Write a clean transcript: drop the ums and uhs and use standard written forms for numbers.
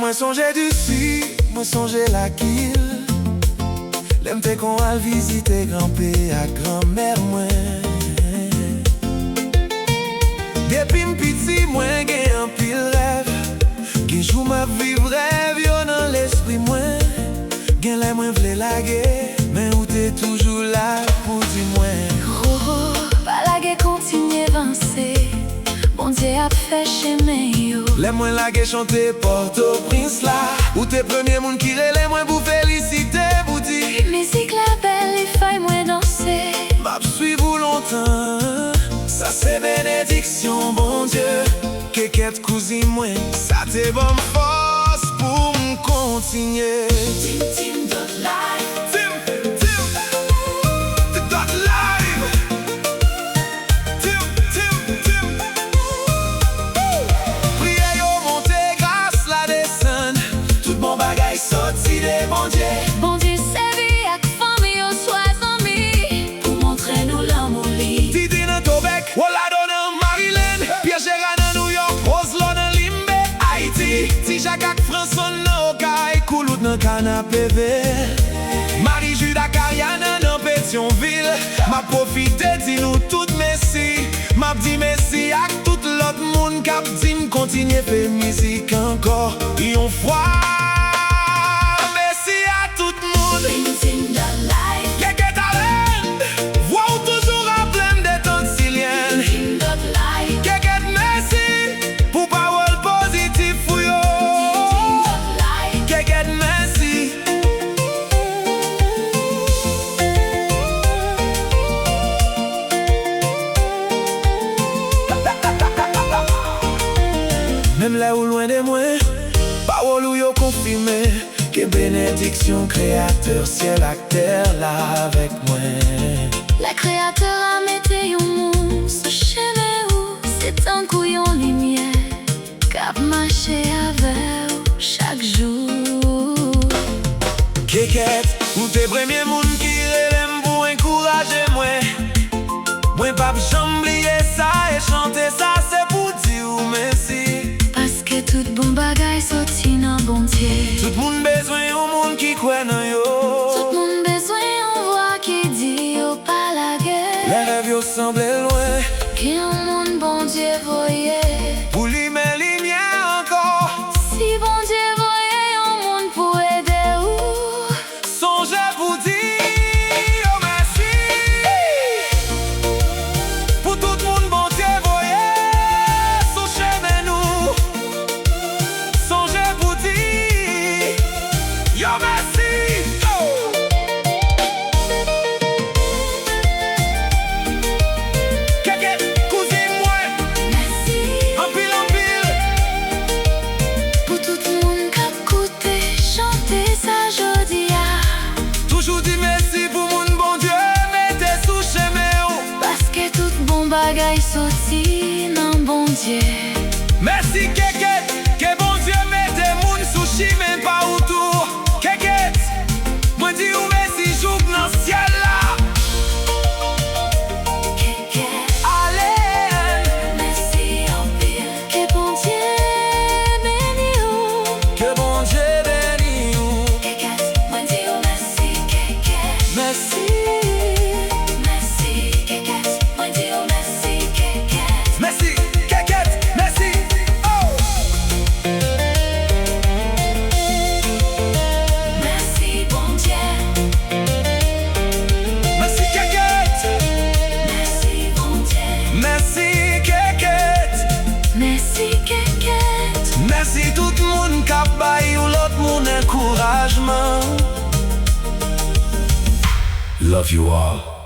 Moi songe du sud, moi songe la kill. L'aime te qu'on a visiter grand-père à grand-mère moi. Depuis m'piti moi gen un pile rêve. Gen jou m'a vivre rêve yo dans l'esprit moi. Gen lè moi vle laguer, mais ou t'es toujours là pour dire moi. Oh, pas laguer continue avancer. Bon Dieu a fait chemin yo. Les moins laguer chanter Port-au-Prince là. Ou t'es premier monde qui relè moi pour féliciter vous dire. Musique la belle, il faille moi danser. M'a suivre longtemps. Ça c'est bénédiction bon Dieu. Qu'est cousine moi. Ça t'est bonne force pour m'continuer. Tim Tim dot live. Sorti des bon Dieu. Bon Dieu servi ak famille au soixante pour montrer nous l'amour li. Titi dans Québec, Olado dans Maryland, Pierre Gérard dans New York, Oslo dans Limbe, Haïti. Si Jacques ak François dans Okaï, Koulout dans canapé vert. Marie-Jude ak Ariane dans Pétionville. M'a profité di nous tout merci. M'a dit merci ak tout l'autre monde k'ap di m'continue faire musique encore. Yon froid. Même là ou loin de moi, parole ou yo confirmé que bénédiction créateur ciel acteur là avec moi. La créateur a mette yon moun sous chemin ou c'est un couillon lumière cap marché avec ou chaque jour. Kékette, ou t'es premier moun qui relève pour encourager moi. Moi pas j'oublier ça et chanter ça c'est pour dire merci. Tout bon bagay sorti nan bon Dieu. Tout moun besoin yon moun qui croit nan yo. Tout moun besoin yon voix qui dit yo pas la guerre. Les rêves yo semblent loin. Ki yon moun bon Dieu voye. Pour lui mais lumière encore. Si bon Dieu voye yon moun pour aider ou. Songe pour dire oh merci. Pour tout moun bon Dieu voye. Son chemin nous. Yo merci, oh. Kékette, cousine moi. Merci. En pile. Pour tout le monde qui a écouté, chanter ça jodia. Toujours dit merci pour mon bon Dieu, mettez sous chemin. Parce que tout bon bagay sorti nan bon Dieu. Merci Kékette, que bon Dieu mette moun sous chemin pas autour. Kékette, moi dis ou merci jouk dans ciel là. Kékette, allez. merci en pile. Que bon Dieu béni ou. Que bon Dieu béni ou. Kékette, moi dis ou merci Kékette. Merci. Merci Kékette, moi dis ou merci Kékette. Merci Kékette, merci. Oh. Merci bon Dieu. Merci Kékette. Merci bon Dieu. Merci Kékette. Merci Kékette. Merci tout le monde qui a baillé ou l'autre mon encouragement. Love you all.